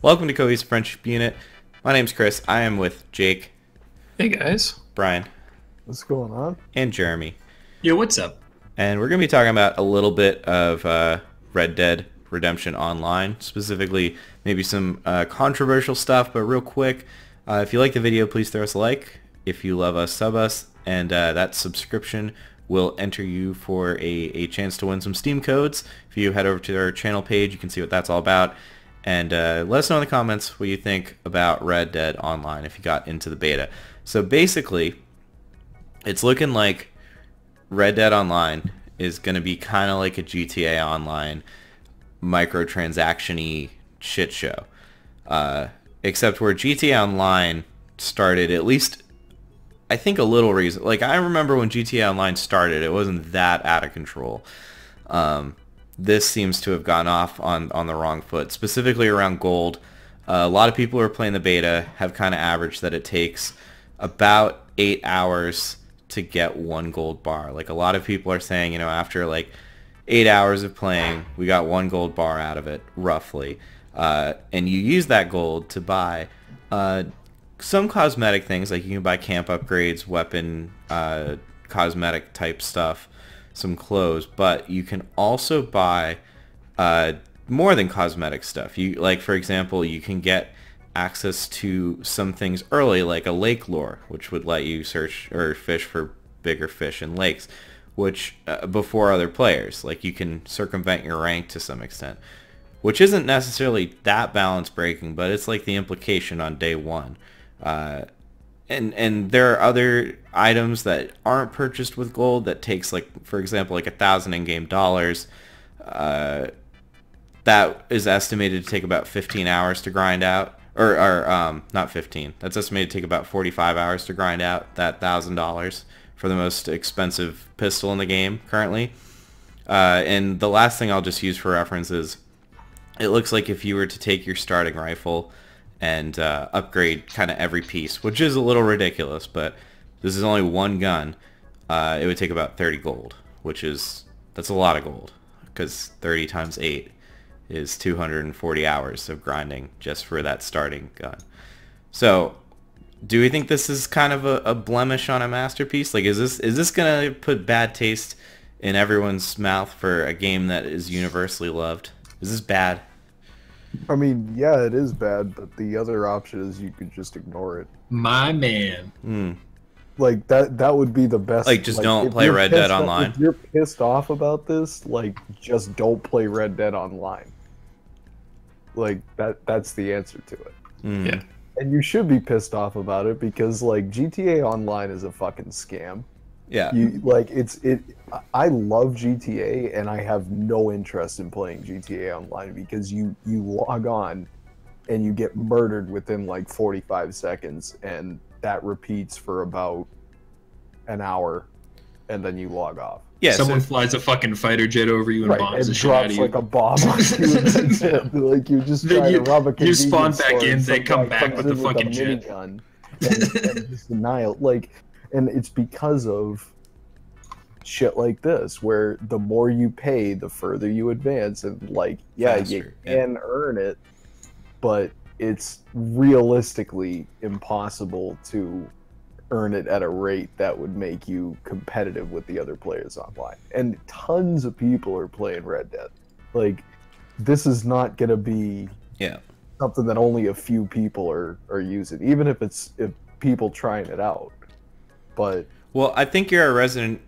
Welcome to Cody's Friendship Unit. My name's Chris. I am with Jake, Hey guys. Brian, What's going on? and Jeremy. Yo, what's up? And we're going to be talking about a little bit of Red Dead Redemption Online, specifically maybe some controversial stuff, but real quick, if you like the video, please throw us a like. If you love us, sub us, and that subscription will enter you for a chance to win some Steam codes. If you head over to our channel page, you can see what that's all about. And let us know in the comments what you think about Red Dead Online if you got into the beta. So basically, it's looking like Red Dead Online is going to be kind of like a GTA Online microtransaction-y shit show. Except where GTA Online started, at least I think a little reason. Like, I remember when GTA Online started, it wasn't that out of control. This seems to have gone off on the wrong foot, specifically around gold. A lot of people who are playing the beta have kind of averaged that it takes about 8 hours to get one gold bar. Like, a lot of people are saying, after like 8 hours of playing, we got one gold bar out of it, roughly. And you use that gold to buy some cosmetic things, like you can buy camp upgrades, weapon, cosmetic type stuff, some clothes, but you can also buy more than cosmetic stuff. Like, for example, you can get access to some things early, like a lake lure, which would let you search or fish for bigger fish in lakes, which before other players. Like, you can circumvent your rank to some extent, which isn't necessarily that balance breaking, but it's like the implication on day one. And there are other items that aren't purchased with gold that takes, like, for example, like 1,000 in-game dollars. That is estimated to take about 15 hours to grind out. Or not 15. That's estimated to take about 45 hours to grind out that $1,000 for the most expensive pistol in the game currently. And the last thing I'll just use for reference is, it looks like if you were to take your starting rifle and upgrade kind of every piece, which is a little ridiculous, but this is only one gun, it would take about 30 gold, that's a lot of gold, because 30 times 8 is 240 hours of grinding just for that starting gun. So, do we think this is kind of a blemish on a masterpiece? Like, is this gonna put bad taste in everyone's mouth for a game that is universally loved? Is this bad? I mean, yeah, it is bad, but the other option is you could just ignore it. My man. Like, that would be the best. Like, just don't if play you're Red Dead pissed off- Online? If you're pissed off about this, like, just don't play Red Dead Online. Like, that's the answer to it. Yeah. And you should be pissed off about it because, like, GTA Online is a fucking scam. Yeah. I love GTA and I have no interest in playing GTA Online because you log on and you get murdered within like 45 seconds and that repeats for about an hour and then you log off. Yeah, Someone flies a fucking fighter jet over you and Right, bombs the and shit out drops of you. like a bomb on you and that's it. Like, you're just Then trying you- to rob a you convenience spawn back store in, and they some come guy back comes with the in fucking a jet. minigun and just annihilate. Like, and it's because of shit like this where the more you pay, the further you advance, and like, yeah, you Faster, yeah. can earn it, but it's realistically impossible to earn it at a rate that would make you competitive with the other players online. And tons of people are playing Red Dead. Like, this is not gonna be Yeah. something that only a few people are using, even if people trying it out. But Well, I think you're a resident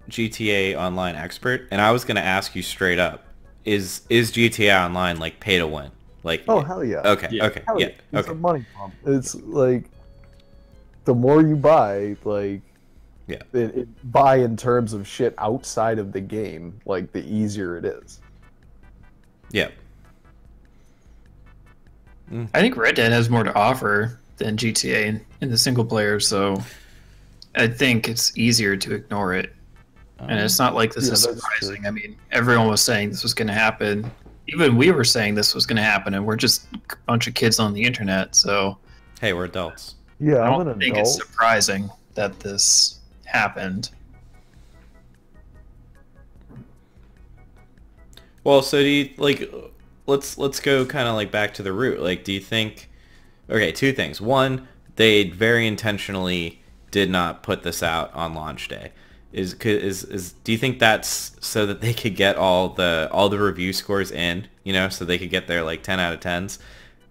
GTA Online expert, and I was going to ask you straight up, is GTA Online like pay to win? Like, oh, hell yeah. okay, Yeah. okay, Hell yeah, It's okay. a money pump. It's like, the more you buy, like, Yeah. buy in terms of shit outside of the game, like, the easier it is. Yeah. I think Red Dead has more to offer than GTA in the single player, so I think it's easier to ignore it. And it's not like this Yeah, is that's surprising. true. I mean, everyone was saying this was going to happen. Even we were saying this was going to happen, and we're just a bunch of kids on the internet, so Hey, we're adults. Yeah, I I'm an don't think it's adult. surprising that this happened. Well, so do you, let's go kind of like back to the root. Like, do you think? Okay, two things. One, they very intentionally did not put this out on launch day. Do you think that's so that they could get all the review scores in, so they could get their like 10 out of 10s?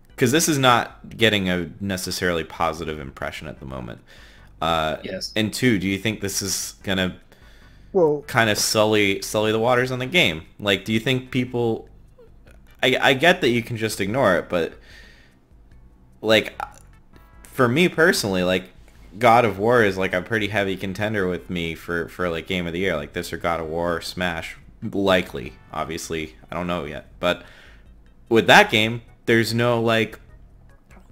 Because this is not getting a necessarily positive impression at the moment. Yes. And two, do you think this is gonna Well, kind of sully the waters on the game? Like, do you think people? I get that you can just ignore it, but like, for me personally, like, God of War is like a pretty heavy contender with me for like game of the year, like this or God of War or Smash, likely. Obviously, I don't know yet, but with that game, there's no like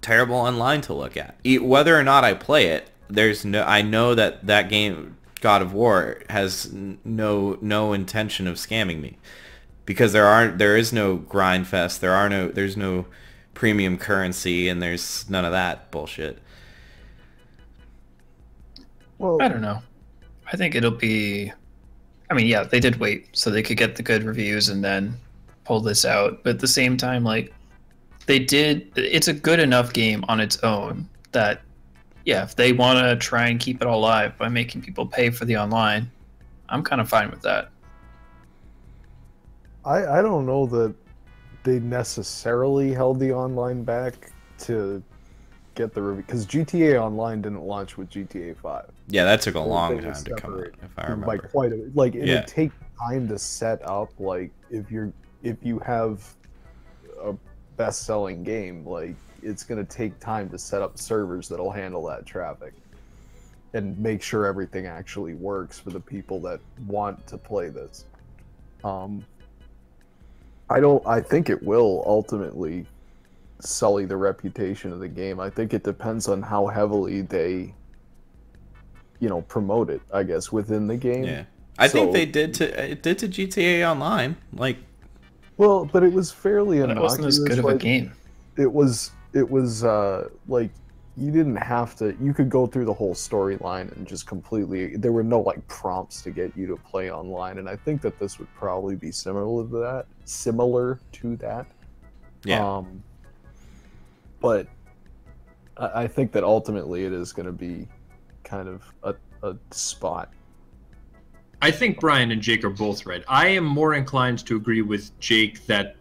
terrible online to look at. Whether or not I play it, I know that game, God of War, has no intention of scamming me, because there is no grind fest, there's no premium currency, and there's none of that bullshit. well, I don't know. I think it'll be. I mean, yeah, they did wait so they could get the good reviews and then pull this out. But at the same time, like, they did. It's a good enough game on its own that, yeah, if they want to try and keep it all alive by making people pay for the online, I'm kind of fine with that. I don't know that they necessarily held the online back to get the review, because GTA Online didn't launch with GTA 5. Yeah, that took a long They time to come out, separate if I by remember. quite a, like it Yeah. would take time to set up. Like if you have a best-selling game, like it's gonna take time to set up servers that'll handle that traffic and make sure everything actually works for the people that want to play this. I think it will ultimately sully the reputation of the game. I think it depends on how heavily they, promote it, I guess, within the game. Yeah, I think So- they did to GTA Online. Like, Well, but it was fairly But it innocuous. wasn't as good of a like, game. It was like you didn't have to. You could go through the whole storyline and just completely. There were no like prompts to get you to play online, and I think that this would probably be similar to that. yeah, But I think that ultimately it is going to be kind of a spot. I think Brian and Jake are both right. I am more inclined to agree with Jake that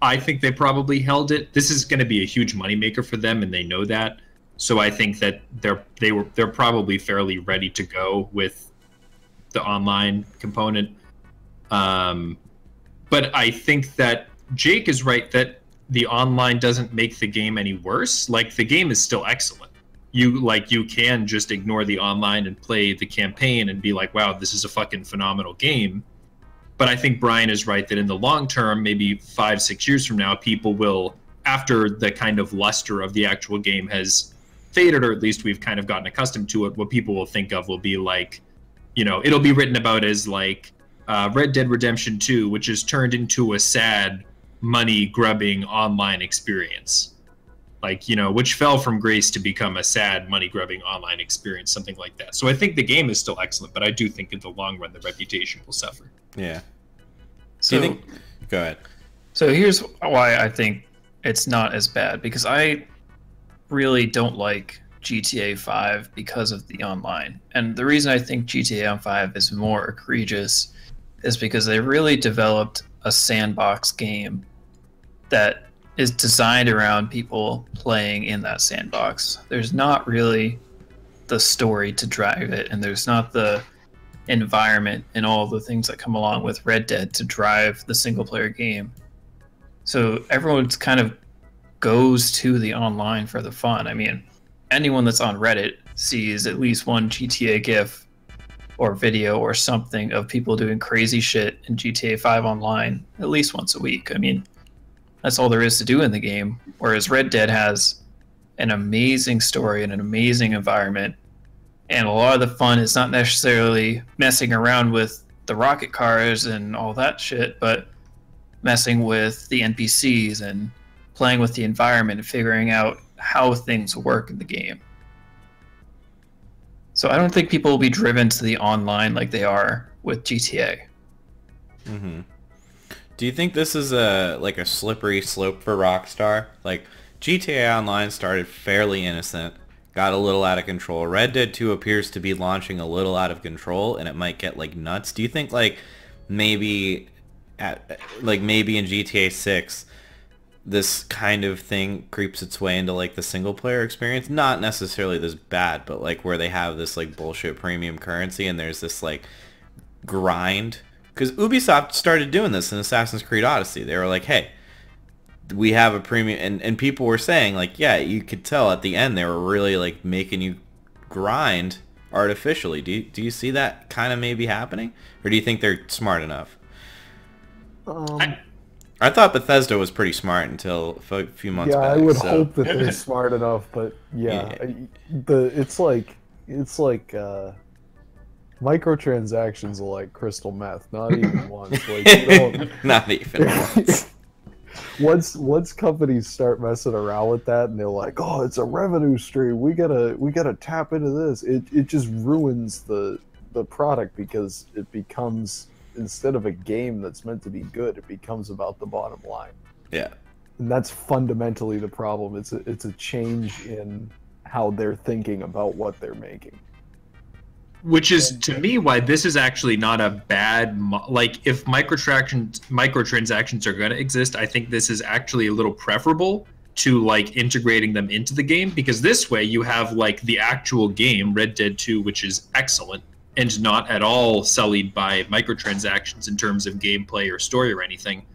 I think they probably held it. This is going to be a huge moneymaker for them, and they know that. So I think that they're probably fairly ready to go with the online component. But I think that Jake is right that the online doesn't make the game any worse. Like, the game is still excellent. You can just ignore the online and play the campaign and be like, wow, this is a fucking phenomenal game. But I think Brian is right that in the long term, maybe 5-6 years from now, people will, after the kind of luster of the actual game has faded, or at least we've kind of gotten accustomed to it, what people will think of will be like, it'll be written about as like Red Dead Redemption 2, which is turned into a sad, money-grubbing online experience. Like, which fell from grace to become a sad, money-grubbing online experience, something like that. So I think the game is still excellent, but I do think in the long run, the reputation will suffer. yeah. So, Do you think? Go ahead. so here's why I think it's not as bad, because I really don't like GTA 5 because of the online. And the reason I think GTA on 5 is more egregious is because they really developed a sandbox game that is designed around people playing in that sandbox. There's not really the story to drive it, and there's not the environment and all the things that come along with Red Dead to drive the single player game. So everyone's kind of goes to the online for the fun. I mean, anyone that's on Reddit sees at least one GTA GIF or video or something of people doing crazy shit in GTA 5 online at least once a week. I mean, that's all there is to do in the game. Whereas Red Dead has an amazing story and an amazing environment. And a lot of the fun is not necessarily messing around with the rocket cars and all that shit, but messing with the NPCs and playing with the environment and figuring out how things work in the game. So I don't think people will be driven to the online like they are with GTA. Mm-hmm. Do you think this is a slippery slope for Rockstar? Like, GTA Online started fairly innocent, got a little out of control. Red Dead 2 appears to be launching a little out of control, and it might get like nuts. Do you think maybe maybe in GTA 6 this kind of thing creeps its way into like the single player experience? Not necessarily this bad, but like where they have this like bullshit premium currency and there's this like grind. Because Ubisoft started doing this in Assassin's Creed Odyssey. They were like, hey, we have a premium, and people were saying like, yeah, you could tell at the end they were really like making you grind artificially. Do you see that kind of maybe happening, or do you think they're smart enough? I thought Bethesda was pretty smart until a few months back. Yeah, I would hope that they're smart enough, but yeah. It's like microtransactions are like crystal meth. Not even once. Like, you don't... Not even once. Once companies start messing around with that, and they're like, "Oh, it's a revenue stream. We gotta tap into this." It just ruins the product, because it becomes, instead of a game that's meant to be good, it becomes about the bottom line. Yeah. And that's fundamentally the problem. It's a change in how they're thinking about what they're making. Which is, to me, why this is actually not a bad... Like, if microtransactions are going to exist, I think this is actually a little preferable to, like, integrating them into the game. Because this way, you have, like, the actual game, Red Dead 2, which is excellent, and not at all sullied by microtransactions in terms of gameplay or story or anything.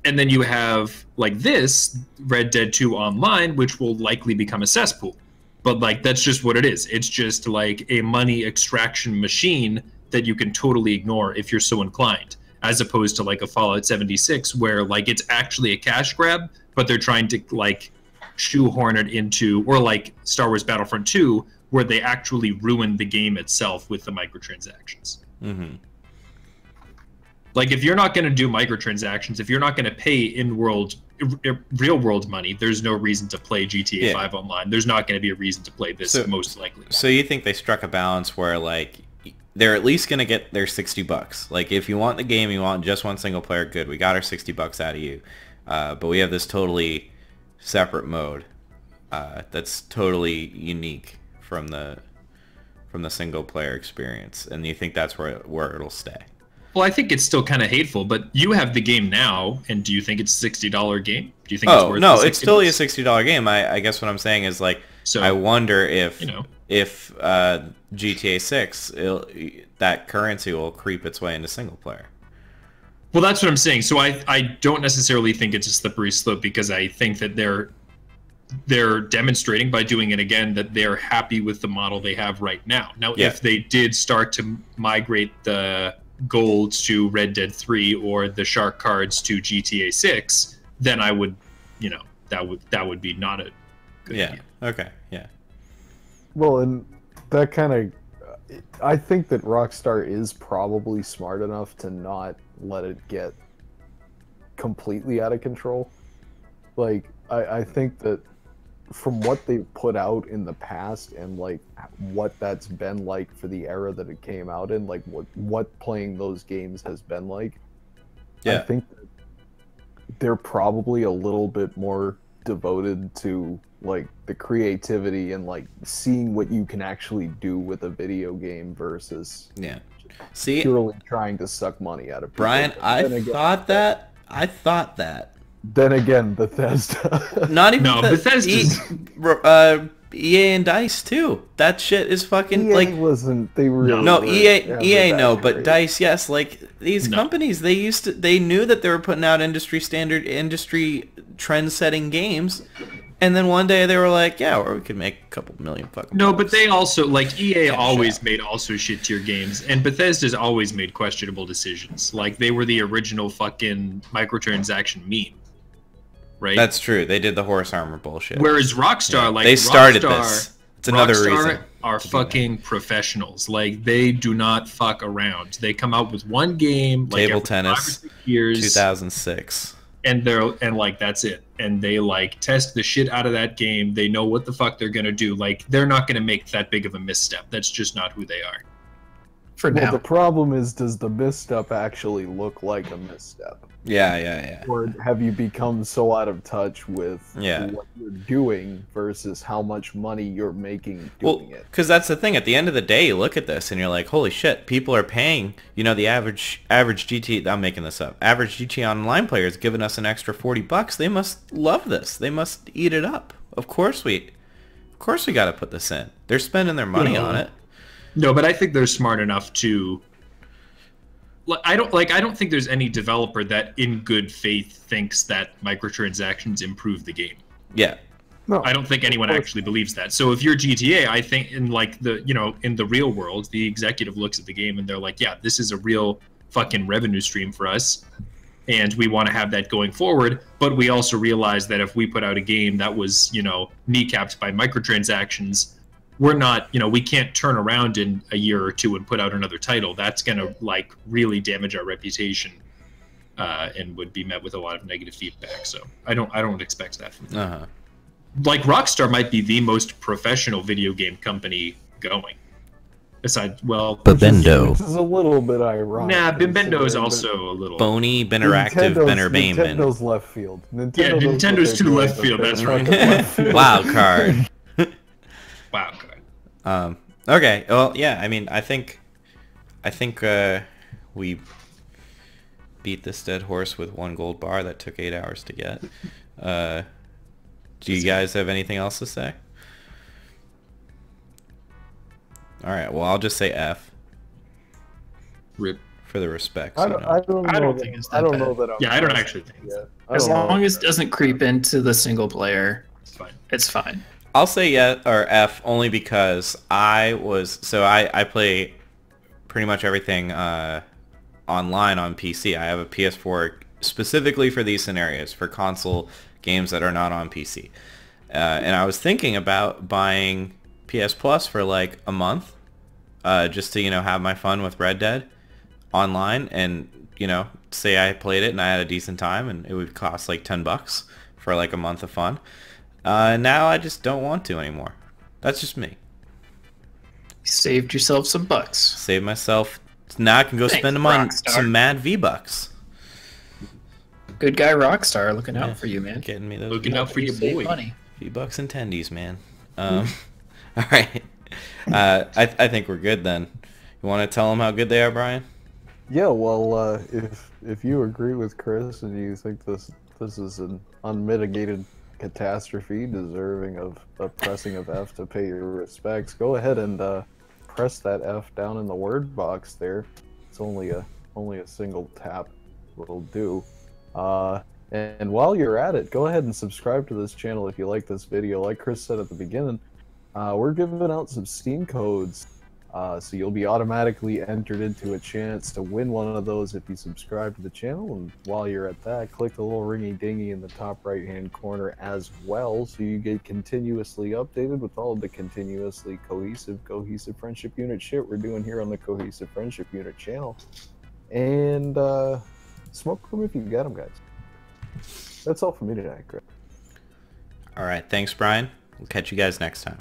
And then you have, like, this, Red Dead 2 Online, which will likely become a cesspool. But, like, that's just what it is. It's just, like, a money extraction machine that you can totally ignore if you're so inclined, as opposed to, like, a Fallout 76 where, like, it's actually a cash grab, but they're trying to, like, shoehorn it into, or, like, Star Wars Battlefront 2, where they actually ruin the game itself with the microtransactions. Mm-hmm. Like, if you're not going to do microtransactions, if you're not going to pay in-world, real-world money, there's no reason to play GTA 5 Online. There's not going to be a reason to play this, most likely. So you think they struck a balance where, like, they're at least going to get their $60. Like, if you want the game, you want just one single player, good. We got our $60 out of you. But we have this totally separate mode that's totally unique from the single player experience. And you think that's where it'll stay? Well, I think it's still kind of hateful, but you have the game now, and do you think it's a $60 game? Do you think it's worth no, the $60? it's totally a $60 game. I guess what I'm saying is, like, so, I wonder if GTA 6, that currency will creep its way into single player. Well, that's what I'm saying. So I don't necessarily think it's a slippery slope, because I think that they're demonstrating by doing it again that they're happy with the model they have right now. Now, if they did start to migrate the golds to Red Dead 3 or the shark cards to GTA 6, then I would, that would be not a good idea. Okay. Yeah. Well, and that kind of, I think that Rockstar is probably smart enough to not let it get completely out of control. Like, I think that from what they've put out in the past, and like what that's been like for the era that it came out in, like what playing those games has been like, I think that they're probably a little bit more devoted to like the creativity and like seeing what you can actually do with a video game versus purely trying to suck money out of people. Brian, I thought that. Then again, Bethesda. Not even Bethesda. EA and DICE too. That shit is fucking EA like wasn't. They were EA no, but DICE yes. Like these companies, they knew that they were putting out industry trend-setting games, and then one day they were like, yeah, or we could make a couple million fucking. No, but they also like EA always made also shit tier games, and Bethesda's always made questionable decisions. Like they were the original fucking microtransaction meme. Right? That's true. They did the horse armor bullshit. Whereas Rockstar, like they started this. It's another reason. Are fucking professionals. Like they do not fuck around. They come out with one game, like Table Tennis, 5 or 6 years, 2006, and like that's it. And they like test the shit out of that game. They know what the fuck they're gonna do. Like they're not gonna make that big of a misstep. That's just not who they are. For Well, now. the problem is, does the misstep actually look like a misstep? Yeah. Or have you become so out of touch with Yeah. what you're doing versus how much money you're making Well, doing it? because that's the thing. At the end of the day, you look at this and you're like, holy shit, people are paying. You know, the average GT. I'm making this up. Average GT Online player is giving us an extra $40. They must love this. They must eat it up. Of course we got to put this in. They're spending their money on it. No, but I think they're smart enough to. I don't think there's any developer that, in good faith, thinks that microtransactions improve the game. Yeah. No, I don't think anyone actually believes that. So if you're GTA, I think in the real world, the executive looks at the game and they're like, yeah, this is a real fucking revenue stream for us, and we want to have that going forward. But we also realize that if we put out a game that was, kneecapped by microtransactions, we're not, we can't turn around in a year or two and put out another title. That's gonna really damage our reputation, and would be met with a lot of negative feedback. So I don't expect that from them. Rockstar might be the most professional video game company going. Besides, Babendo. This is a little bit ironic. Nah, Bimbendo is also a little. Bony, Benneractive, Bennerbaiman. Nintendo left field. Nintendo's too left field. That's right. Wild card. Wow. God. Okay. Well, yeah. I mean, I think we beat this dead horse with one gold bar that took 8 hours to get. Do you guys have anything else to say? All right. Well, I'll just say F. Rip. For the respects. I don't think it's that I don't bad. know that. Yeah, I don't actually think Yeah, As long as it doesn't creep into the single player, it's fine. it's fine. I'll say yeah or F only because I play pretty much everything online on PC. I have a PS4 specifically for these scenarios, for console games that are not on PC. And I was thinking about buying PS Plus for like a month, just to have my fun with Red Dead online, and say I played it and I had a decent time, and it would cost like $10 for like a month of fun. Now I just don't want to anymore. That's just me. You saved yourself some bucks. Save myself. Now I can go spend them on Rockstar. some mad V-Bucks. Good guy Rockstar looking out for you, man. Getting me those Looking out for your Save boy. money. V-Bucks and tendies, man. All right. I think we're good then. You want to tell them how good they are, Brian? Yeah, well, if you agree with Chris and you think this is an unmitigated catastrophe deserving of a pressing of F to pay your respects, go ahead and press that F down in the word box there. It's only a single tap will do. And while you're at it, go ahead and subscribe to this channel if you like this video. Like Chris said at the beginning, we're giving out some Steam codes, so you'll be automatically entered into a chance to win one of those if you subscribe to the channel. And while you're at that, click the little ringy dingy in the top right hand corner as well, so you get continuously updated with all of the continuously cohesive friendship unit shit we're doing here on the Cohesive Friendship Unit channel. And smoke them if you got them, guys. That's all for me tonight, Chris. All right. Thanks, Brian. We'll catch you guys next time.